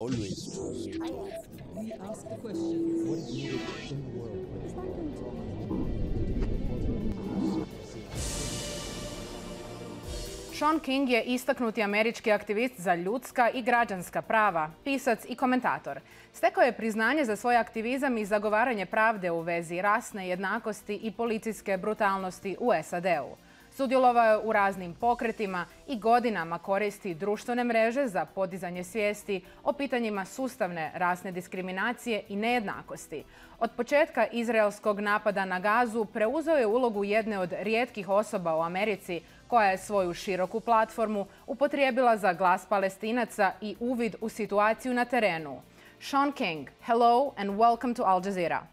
Always trust. We ask the questions. What is needed in the world? Shaun King je istaknuti američki aktivist za ljudska i građanska prava, pisac i komentator. Stekao je priznanje za svoj aktivizam i zagovaranje pravde u vezi rasne jednakosti i policijske brutalnosti u SAD-u. Sudjelovao je u raznim pokretima i godinama koristi društvene mreže za podizanje svijesti o pitanjima sustavne rasne diskriminacije i nejednakosti. Od početka izraelskog napada na Gazu preuzeo je ulogu jedne od rijetkih osoba u Americi koja je svoju široku platformu upotrijebila za glas Palestinaca i uvid u situaciju na terenu. Shaun King, hello and welcome to Al Jazeera.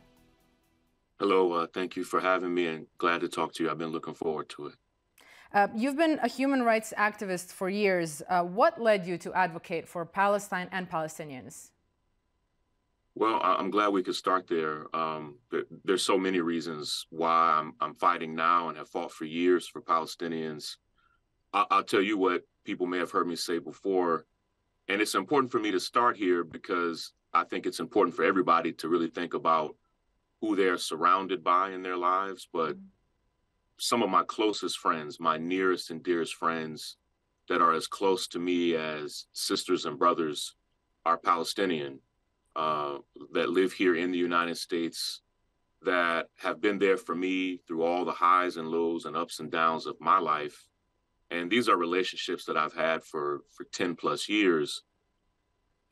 Hello, thank you for having me and glad to talk to you. I've been looking forward to it. You've been a human rights activist for years. What led you to advocate for Palestine and Palestinians? Well, I'm glad we could start there. There's so many reasons why I'm fighting now and have fought for years for Palestinians. I'll tell you what people may have heard me say before, and it's important for me to start here because I think it's important for everybody to really think about who they're surrounded by in their lives. But some of my closest friends, my nearest and dearest friends that are as close to me as sisters and brothers are Palestinian, that live here in the United States, that have been there for me through all the highs and lows and ups and downs of my life. And these are relationships that I've had for 10 plus years.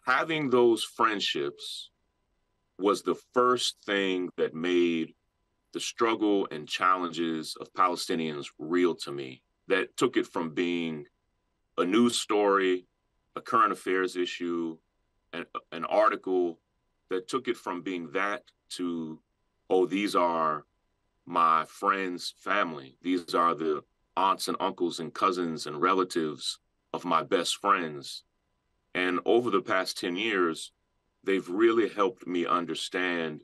Having those friendships was the first thing that made the struggle and challenges of Palestinians real to me, that took it from being a news story, a current affairs issue, an article, that took it from being that to, oh, these are my friends' family. These are the aunts and uncles and cousins and relatives of my best friends. And over the past 10 years, they've really helped me understand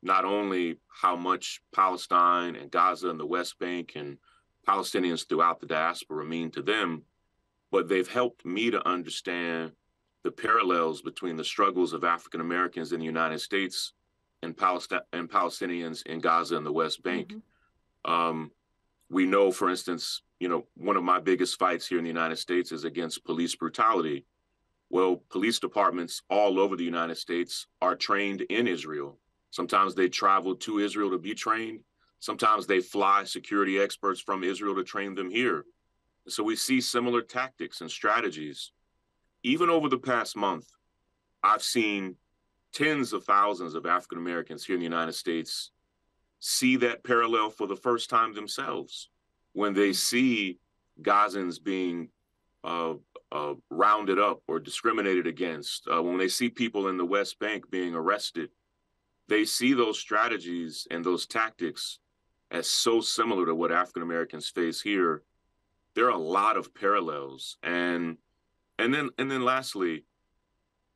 not only how much Palestine and Gaza and the West Bank and Palestinians throughout the diaspora mean to them, but they've helped me to understand the parallels between the struggles of African Americans in the United States and Palestinians in Gaza and the West Bank. Mm-hmm. We know, for instance, one of my biggest fights here in the United States is against police brutality. Well, police departments all over the United States are trained in Israel. Sometimes they travel to Israel to be trained. Sometimes they fly security experts from Israel to train them here. So we see similar tactics and strategies. Even over the past month, I've seen tens of thousands of African Americans here in the United States see that parallel for the first time themselves when they see Gazans being rounded up or discriminated against, when they see people in the West Bank being arrested. They see those strategies and those tactics as so similar to what African Americans face here. There are a lot of parallels. And then lastly,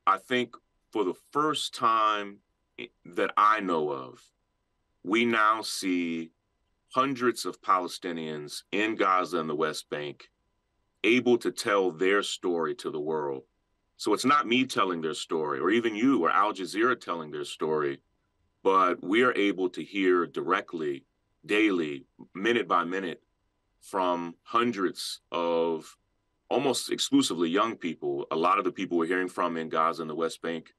I think for the first time that I know of, we now see hundreds of Palestinians in Gaza and the West Bank able to tell their story to the world. So it's not me telling their story, or even you or Al Jazeera telling their story, but we are able to hear directly, daily, minute by minute, from hundreds of almost exclusively young people. A lot of the people we're hearing from in Gaza and the West Bank,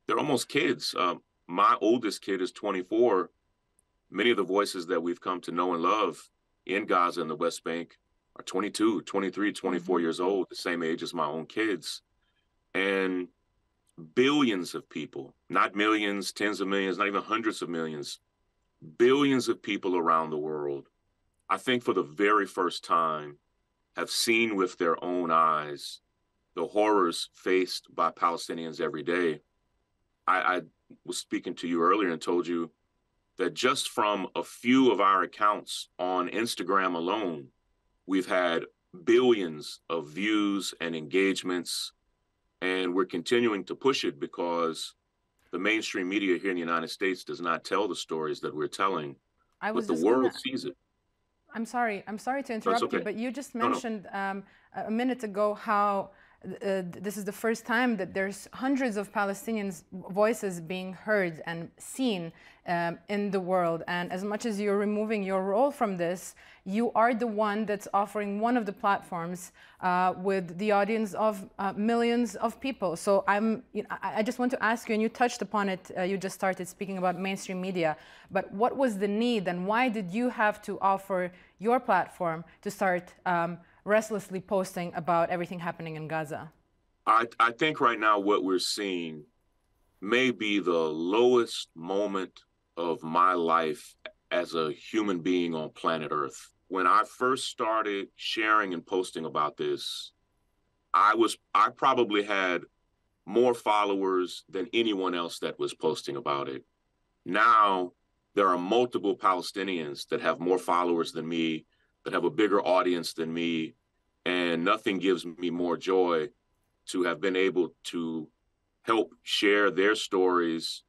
they're almost kids. My oldest kid is 24. Many of the voices that we've come to know and love in Gaza and the West Bank are 22, 23, 24 years old, the same age as my own kids. And billions of people, not millions, tens of millions, not even hundreds of millions, billions of people around the world, I think for the very first time, have seen with their own eyes the horrors faced by Palestinians every day. I was speaking to you earlier and told you that just from a few of our accounts on Instagram alone, we've had billions of views and engagements, and we're continuing to push it because the mainstream media here in the United States does not tell the stories that we're telling, but the world sees it. I'm sorry to interrupt you, but you just mentioned a minute ago how this is the first time that there's hundreds of Palestinians' voices being heard and seen in the world. And as much as you're removing your role from this, you are the one that's offering one of the platforms with the audience of millions of people. So I just want to ask you, and you touched upon it, you just started speaking about mainstream media, but what was the need and why did you have to offer your platform to start restlessly posting about everything happening in Gaza? I think right now what we're seeing may be the lowest moment of my life as a human being on planet Earth. When I first started sharing and posting about this, I probably had more followers than anyone else that was posting about it. Now there are multiple Palestinians that have more followers than me, that have a bigger audience than me, and nothing gives me more joy to have been able to help share their stories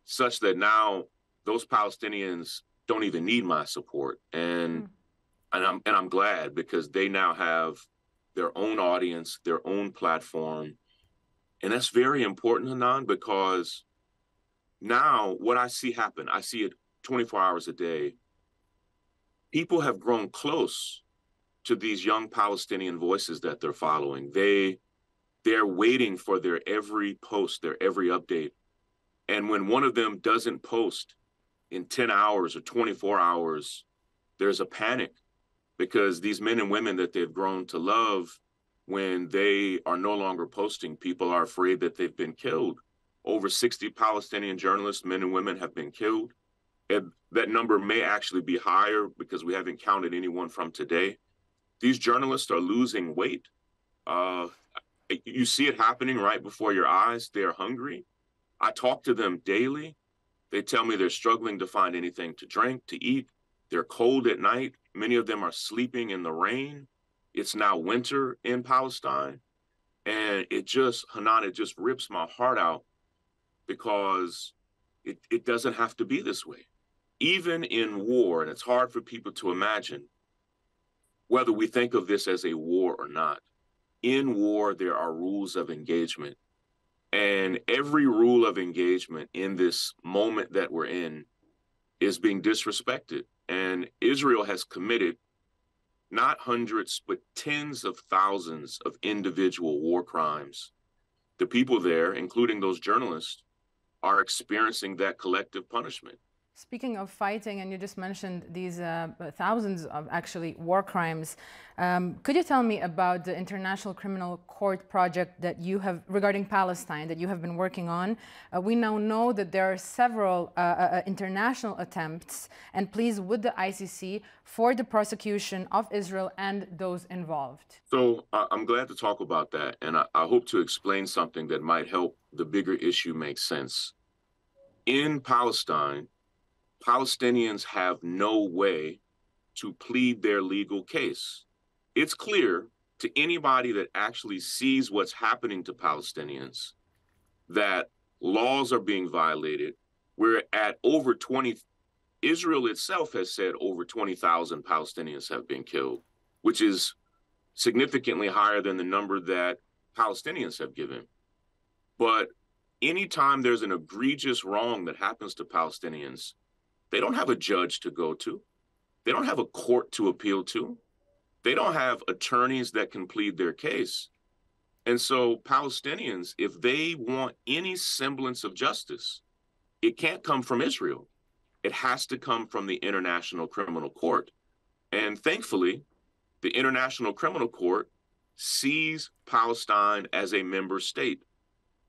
such that now those Palestinians don't even need my support. And I'm glad, because they now have their own audience, their own platform. And that's very important, Hanan, because now what I see happen, I see it 24 hours a day. People have grown close to these young Palestinian voices that they're following. They're waiting for their every post, their every update. And when one of them doesn't post in 10 hours or 24 hours, there's a panic, because these men and women that they've grown to love, when they are no longer posting, people are afraid that they've been killed. Over 60 Palestinian journalists, men and women, have been killed. And that number may actually be higher because we haven't counted anyone from today. These journalists are losing weight. You see it happening right before your eyes. They're hungry. I talk to them daily. They tell me they're struggling to find anything to drink, to eat. They're cold at night. Many of them are sleeping in the rain. It's now winter in Palestine. And Hanan, it just rips my heart out, because it doesn't have to be this way. Even in war, and it's hard for people to imagine, whether we think of this as a war or not, in war, there are rules of engagement. And every rule of engagement in this moment that we're in is being disrespected. And Israel has committed not hundreds, but tens of thousands of individual war crimes. The people there, including those journalists, are experiencing that collective punishment. Speaking of fighting, and you just mentioned these thousands of actually war crimes, could you tell me about the International Criminal Court project that you have regarding Palestine that you have been working on? We now know that there are several international attempts and pleas with the ICC for the prosecution of Israel and those involved. So I'm glad to talk about that, and I hope to explain something that might help the bigger issue make sense. In Palestine, Palestinians have no way to plead their legal case. It's clear to anybody that actually sees what's happening to Palestinians that laws are being violated. We're at over 20, Israel itself has said over 20,000 Palestinians have been killed, which is significantly higher than the number that Palestinians have given. But anytime there's an egregious wrong that happens to Palestinians, they don't have a judge to go to. They don't have a court to appeal to. They don't have attorneys that can plead their case. And so Palestinians, if they want any semblance of justice, it can't come from Israel. It has to come from the International Criminal Court. And thankfully, the International Criminal Court sees Palestine as a member state.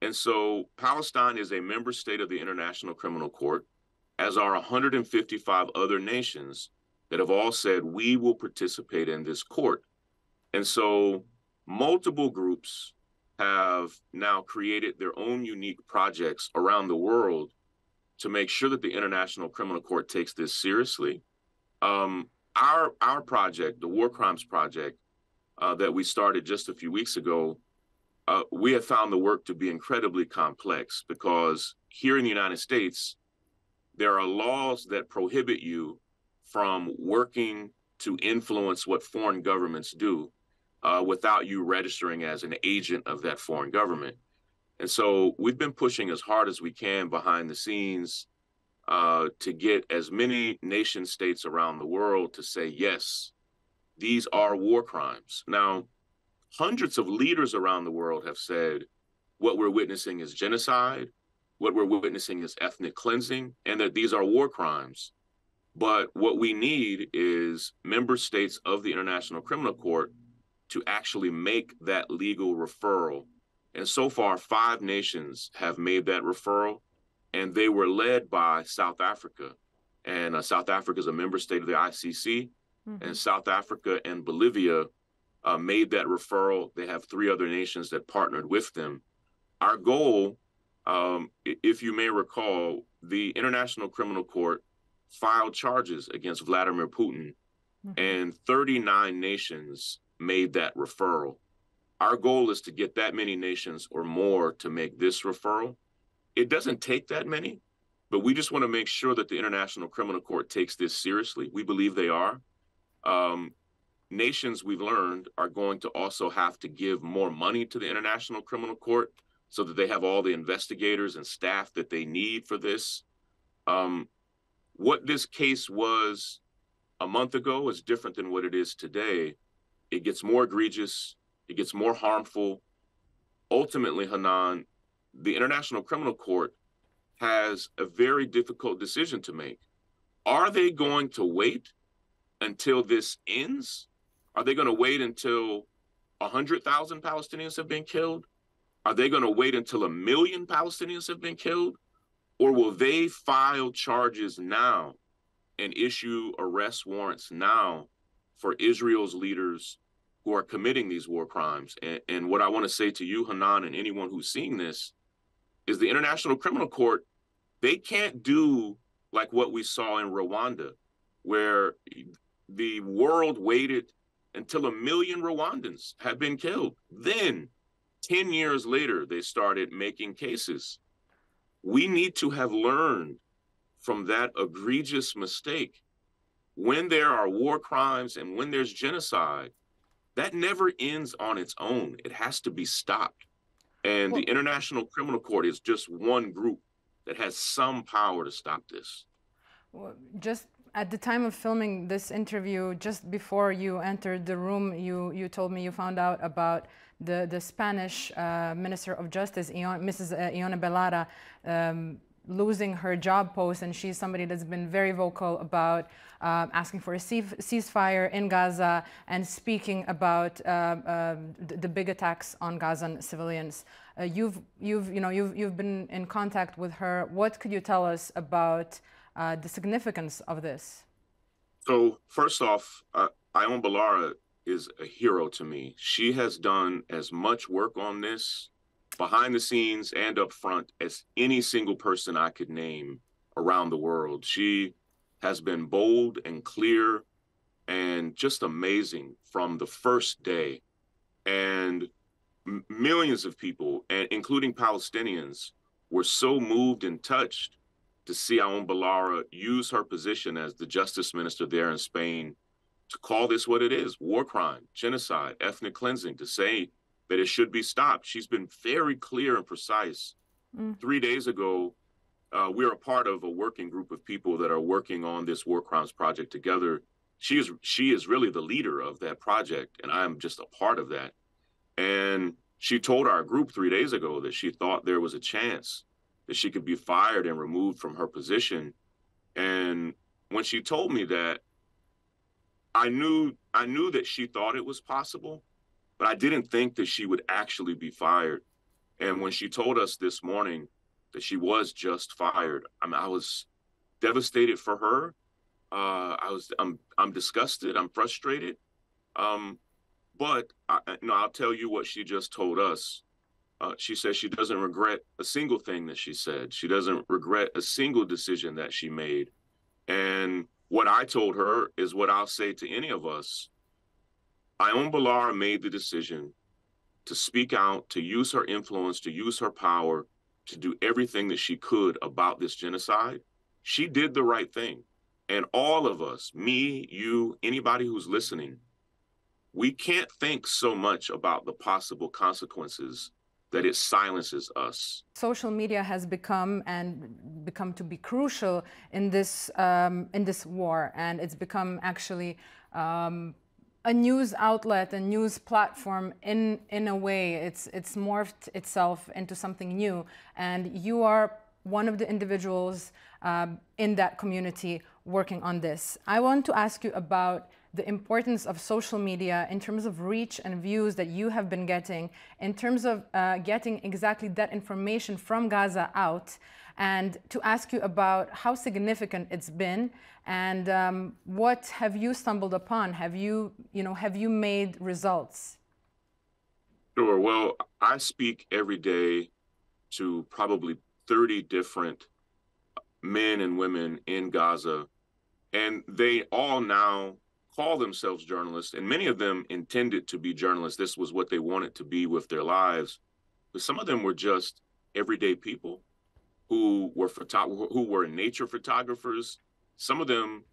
And so Palestine is a member state of the International Criminal Court, as are 155 other nations that have all said, we will participate in this court. And so multiple groups have now created their own unique projects around the world to make sure that the International Criminal Court takes this seriously. Our project, the War Crimes Project, that we started just a few weeks ago, we have found the work to be incredibly complex, because here in the United States, there are laws that prohibit you from working to influence what foreign governments do. without you registering as an agent of that foreign government. And so we've been pushing as hard as we can behind the scenes to get as many nation states around the world to say, yes, these are war crimes. Now, hundreds of leaders around the world have said what we're witnessing is genocide, what we're witnessing is ethnic cleansing, and that these are war crimes. But what we need is member states of the International Criminal Court to actually make that legal referral. And so far, 5 nations have made that referral, and they were led by South Africa. And South Africa is a member state of the ICC, and South Africa and Bolivia made that referral. They have 3 other nations that partnered with them. Our goal, if you may recall, the International Criminal Court filed charges against Vladimir Putin, and 39 nations made that referral. Our goal is to get that many nations or more to make this referral. It doesn't take that many, but we just want to make sure that the International Criminal Court takes this seriously. We believe they are. Nations, we've learned, are going to also have to give more money to the International Criminal Court so that they have all the investigators and staff that they need for this. What this case was a month ago is different than what it is today. It gets more egregious. It gets more harmful. Ultimately, Hanan, the International Criminal Court has a very difficult decision to make. Are they going to wait until this ends? Are they going to wait until 100,000 Palestinians have been killed? Are they going to wait until 1 million Palestinians have been killed? Or will they file charges now and issue arrest warrants now for Israel's leaders who are committing these war crimes? And what I want to say to you, Hanan, and anyone who's seeing this, is the International Criminal Court, they can't do like what we saw in Rwanda, where the world waited until 1 million Rwandans had been killed. Then, 10 years later, they started making cases. We need to have learned from that egregious mistake. When there are war crimes and when there's genocide, that never ends on its own. It has to be stopped. And the International Criminal Court is just one group that has some power to stop this. Well, just at the time of filming this interview, just before you entered the room, you told me you found out about the Spanish Minister of Justice, Mrs. Ione Belarra, losing her job post, and she's somebody that's been very vocal about asking for a ceasefire in Gaza and speaking about the big attacks on Gazan civilians. You've been in contact with her. What could you tell us about the significance of this? So first off, Ione Belarra is a hero to me. She has done as much work on this behind the scenes and up front as any single person I could name around the world. She has been bold and clear and just amazing from the first day. And millions of people, and including Palestinians, were so moved and touched to see Ione Belarra use her position as the justice minister there in Spain to call this what it is: war crime, genocide, ethnic cleansing, to say that it should be stopped. She's been very clear and precise. 3 days ago, we're a part of a working group of people that are working on this war crimes project together. She is really the leader of that project, and I'm just a part of that. And she told our group 3 days ago that she thought there was a chance that she could be fired and removed from her position. And when she told me that, I knew that she thought it was possible, but I didn't think that she would actually be fired. And when she told us this morning that she was just fired, I was devastated for her. I'm disgusted. I'm frustrated. But I'll tell you what she just told us. She says she doesn't regret a single thing that she said. She doesn't regret a single decision that she made. And what I told her is what I'll say to any of us. Ione Belarra made the decision to speak out, to use her influence, to use her power, to do everything that she could about this genocide. She did the right thing. And all of us, me, you, anybody who's listening, we can't think so much about the possible consequences that it silences us. Social media has become to be crucial in this war, and it's become actually a news outlet, a news platform in a way. It's morphed itself into something new, and you are one of the individuals in that community working on this. I want to ask you about the importance of social media in terms of reach and views that you have been getting, in terms of getting exactly that information from Gaza out, and to ask you about how significant it's been, and what have you stumbled upon? Have you made results? Sure. Well, I speak every day to probably 30 different men and women in Gaza, and they all now call themselves journalists, and many of them intended to be journalists. This was what they wanted to be with their lives. But some of them were just everyday people who were nature photographers. Some of them,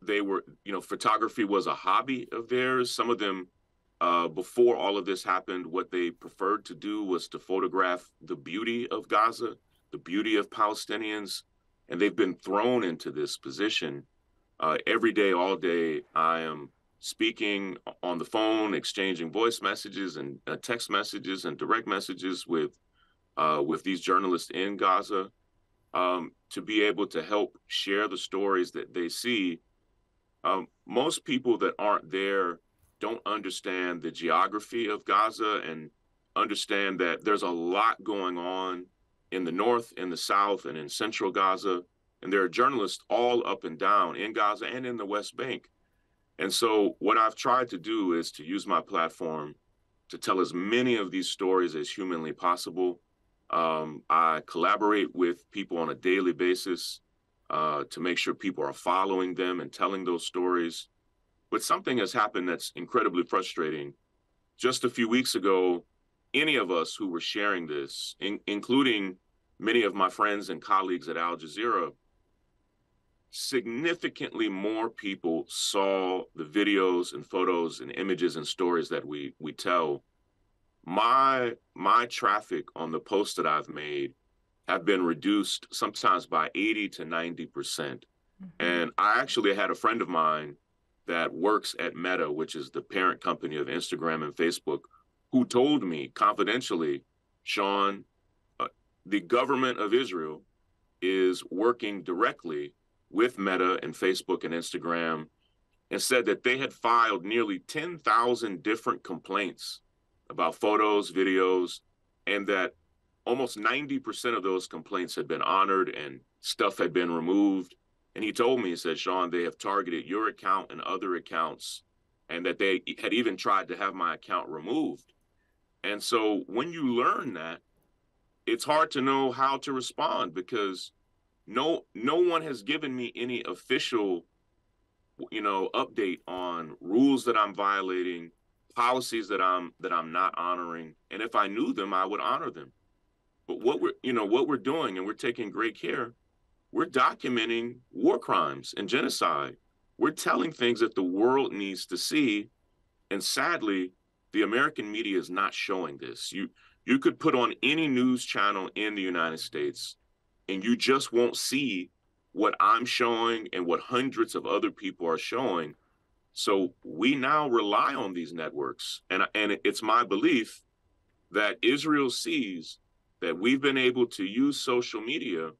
they were, photography was a hobby of theirs. Some of them, before all of this happened, what they preferred to do was to photograph the beauty of Gaza, the beauty of Palestinians, and they've been thrown into this position. Every day, all day, I am speaking on the phone, exchanging voice messages and text messages and direct messages with these journalists in Gaza, to be able to help share the stories that they see. Most people that aren't there don't understand the geography of Gaza and understand that there's a lot going on in the north, in the south, and in central Gaza. And there are journalists all up and down in Gaza and in the West Bank. And so what I've tried to do is to use my platform to tell as many of these stories as humanly possible. I collaborate with people on a daily basis to make sure people are following them and telling those stories. But something has happened that's incredibly frustrating. Just a few weeks ago, any of us who were sharing this, including many of my friends and colleagues at Al Jazeera, significantly more people saw the videos and photos and images and stories that we tell. My traffic on the posts that I've made have been reduced sometimes by 80 to 90%. Mm-hmm. And I actually had a friend of mine that works at Meta, which is the parent company of Instagram and Facebook, who told me confidentially, Shaun, the government of Israel is working directly with Meta and Facebook and Instagram, and said that they had filed nearly 10,000 different complaints about photos, videos, and that almost 90% of those complaints had been honored and stuff had been removed. And he told me, he said, Shaun, they have targeted your account and other accounts, and that they had even tried to have my account removed. And so when you learn that, it's hard to know how to respond, because no one has given me any official, update on rules that I'm violating, policies that I'm not honoring. And if I knew them, I would honor them. But what we're doing, and we're taking great care, we're documenting war crimes and genocide. We're telling things that the world needs to see. And sadly, the American media is not showing this. You could put on any news channel in the United States, and you just won't see what I'm showing and what hundreds of other people are showing. So we now rely on these networks. And it's my belief that Israel sees that we've been able to use social media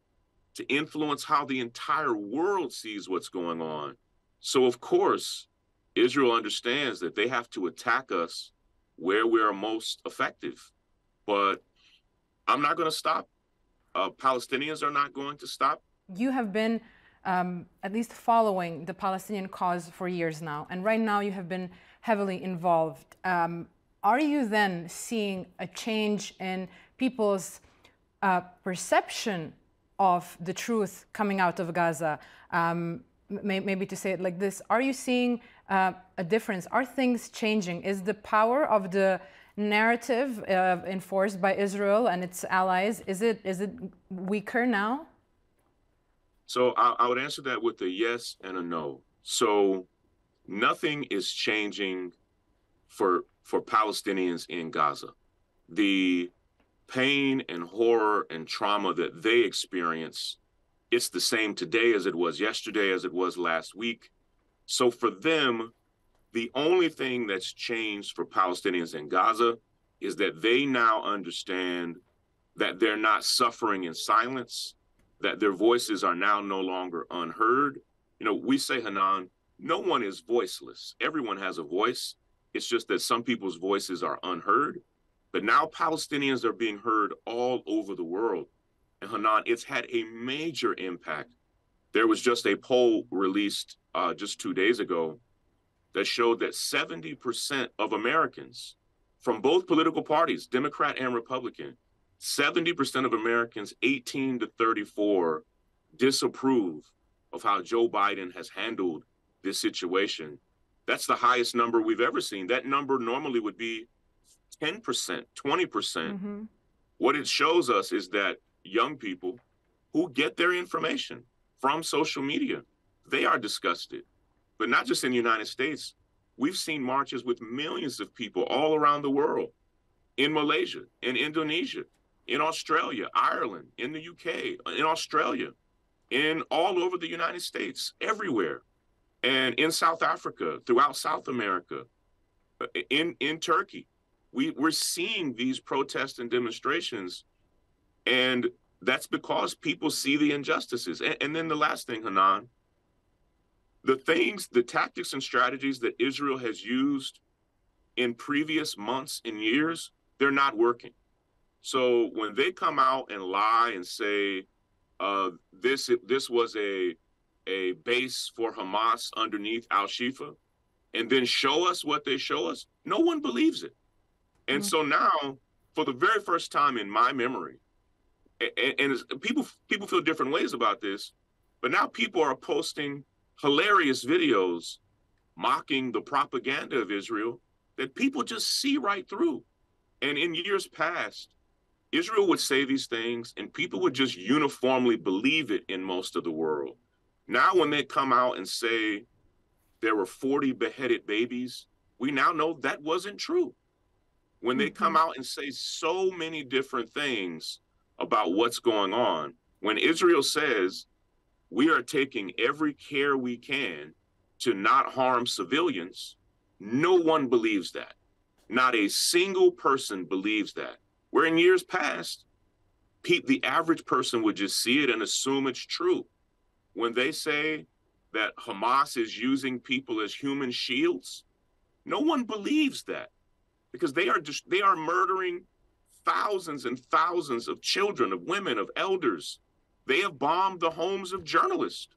to influence how the entire world sees what's going on. So of course, Israel understands that they have to attack us where we're most effective. But I'm not going to stop. Palestinians are not going to stop. You have been at least following the Palestinian cause for years now, and right now you have been heavily involved. Are you then seeing a change in people's perception of the truth coming out of Gaza? Maybe to say it like this, are you seeing a difference? Are things changing? Is the power of the narrative enforced by Israel and its allies, is it weaker now? So I would answer that with a yes and a no. So nothing is changing for Palestinians in Gaza. The pain and horror and trauma that they experience, it's the same today as it was yesterday, as it was last week. So for them, the only thing that's changed for Palestinians in Gaza is that they now understand that they're not suffering in silence, that their voices are now no longer unheard. You know, we say, Hanan, no one is voiceless. Everyone has a voice. It's just that some people's voices are unheard. But now Palestinians are being heard all over the world. And Hanan, it's had a major impact. There was just a poll released just 2 days ago that showed that 70% of Americans from both political parties, Democrat and Republican, 70% of Americans 18 to 34 disapprove of how Joe Biden has handled this situation. That's the highest number we've ever seen. That number normally would be 10%, 20%. Mm-hmm. What it shows us is that young people who get their information from social media, they are disgusted. But not just in the United States. We've seen marches with millions of people all around the world, in Malaysia, in Indonesia, in Australia, Ireland, in the UK, in Australia, in all over the United States, everywhere. And in South Africa, throughout South America, in Turkey. We're seeing these protests and demonstrations, and that's because people see the injustices. And then the last thing, Hanan, the tactics and strategies that Israel has used in previous months and years, they're not working. So when they come out and lie and say this was a base for Hamas underneath Al-Shifa, and then show us what they show us, no one believes it. And so now, for the very first time in my memory, and people feel different ways about this, but now people are posting hilarious videos mocking the propaganda of Israel that people just see right through. And in years past, Israel would say these things and people would just uniformly believe it in most of the world. Now, when they come out and say there were 40 beheaded babies, we now know that wasn't true. When they come out and say so many different things about what's going on, when Israel says we are taking every care we can to not harm civilians, no one believes that. Not a single person believes that. Where in years past, the average person would just see it and assume it's true. When they say that Hamas is using people as human shields, no one believes that. Because they are murdering thousands and thousands of children, of women, of elders. They have bombed the homes of journalists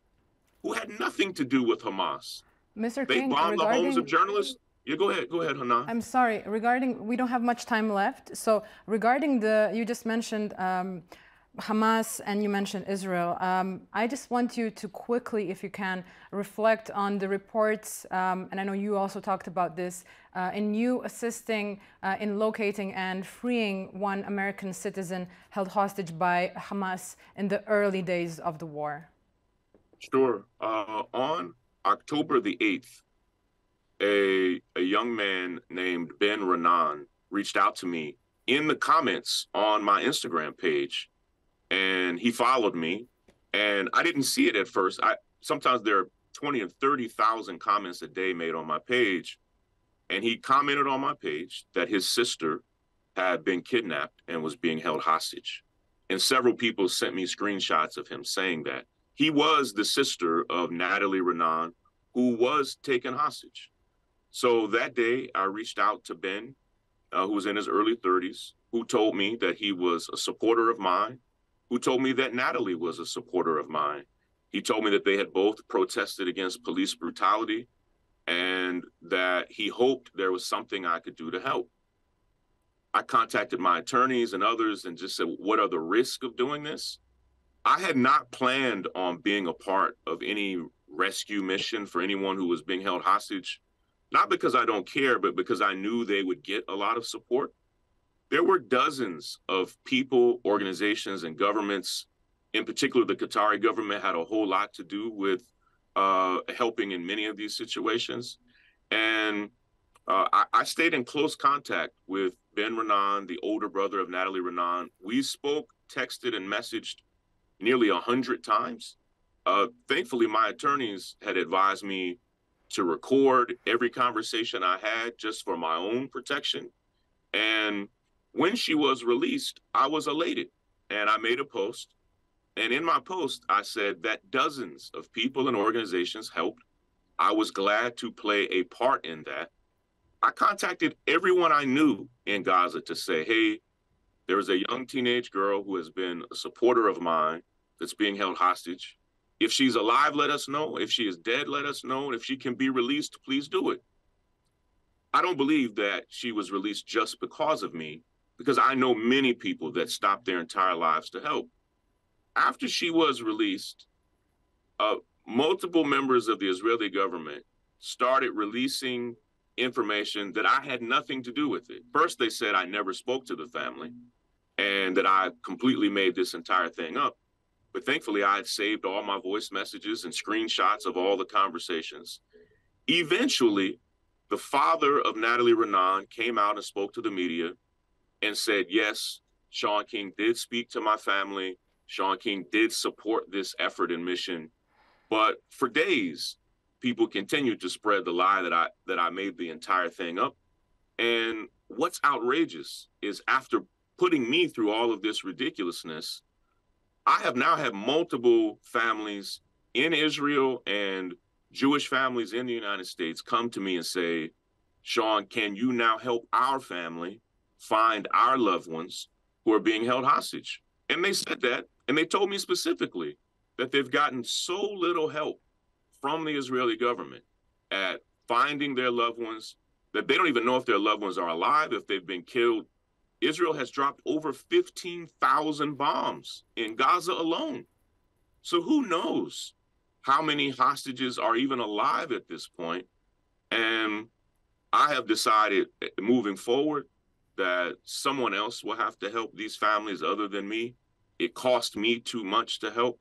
who had nothing to do with Hamas. Mr. They King, bombed the homes of journalists. Yeah, go ahead, Hanan. I'm sorry, we don't have much time left. So regarding you just mentioned Hamas and you mentioned Israel. I just want you to quickly, if you can, reflect on the reports, and I know you also talked about this, in you assisting in locating and freeing one American citizen held hostage by Hamas in the early days of the war. Sure. On October the 8th, a young man named Ben Renan reached out to me in the comments on my Instagram page. And he followed me, and I didn't see it at first. Sometimes there are 20 and 30,000 comments a day made on my page. And he commented on my page that his sister had been kidnapped and was being held hostage. And several people sent me screenshots of him saying that. He was the sister of Natalie Renan, who was taken hostage. So that day, I reached out to Ben, who was in his early 30s, who told me that he was a supporter of mine, who told me that Natalie was a supporter of mine. He told me that they had both protested against police brutality and that he hoped there was something I could do to help. I contacted my attorneys and others and just said, what are the risks of doing this? I had not planned on being a part of any rescue mission for anyone who was being held hostage, not because I don't care, but because I knew they would get a lot of support. There were dozens of people, organizations, and governments, in particular, the Qatari government had a whole lot to do with helping in many of these situations. And I stayed in close contact with Ben Renan, the older brother of Natalie Renan. We spoke, texted, and messaged nearly 100 times. Thankfully, my attorneys had advised me to record every conversation I had just for my own protection. And when she was released, I was elated, and I made a post. And in my post, I said that dozens of people and organizations helped. I was glad to play a part in that. I contacted everyone I knew in Gaza to say, hey, there is a young teenage girl who has been a supporter of mine that's being held hostage. If she's alive, let us know. If she is dead, let us know. And if she can be released, please do it. I don't believe that she was released just because of me, because I know many people that stopped their entire lives to help. After she was released, multiple members of the Israeli government started releasing information that I had nothing to do with it. First, they said I never spoke to the family and that I completely made this entire thing up. But thankfully, I had saved all my voice messages and screenshots of all the conversations. Eventually, the father of Natalie Renan came out and spoke to the media and said, yes, Shaun King did speak to my family. Shaun King did support this effort and mission. But for days, people continued to spread the lie that I made the entire thing up. And what's outrageous is after putting me through all of this ridiculousness, I have now had multiple families in Israel and Jewish families in the United States come to me and say, Shaun, can you now help our family find our loved ones who are being held hostage? And they said that, and they told me specifically that they've gotten so little help from the Israeli government at finding their loved ones that they don't even know if their loved ones are alive, if they've been killed. Israel has dropped over 15,000 bombs in Gaza alone. So who knows how many hostages are even alive at this point? And I have decided moving forward that someone else will have to help these families other than me. It cost me too much to help.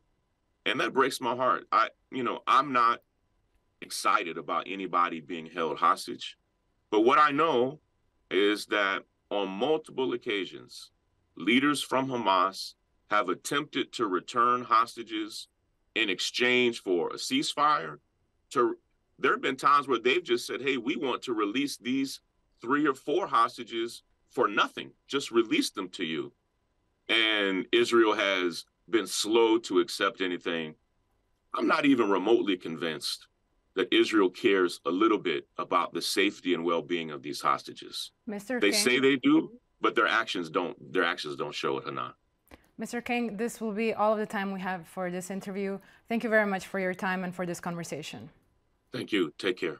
And that breaks my heart. I'm not excited about anybody being held hostage. But what I know is that on multiple occasions, leaders from Hamas have attempted to return hostages in exchange for a ceasefire. There have been times where they've just said, hey, we want to release these 3 or 4 hostages for nothing. Just release them to you. And Israel has been slow to accept anything. I'm not even remotely convinced that Israel cares a little bit about the safety and well-being of these hostages. Mr. They King, say they do, but their actions don't show it, Hanan. Mr. King, this will be all of the time we have for this interview. Thank you very much for your time and for this conversation. Thank you. Take care.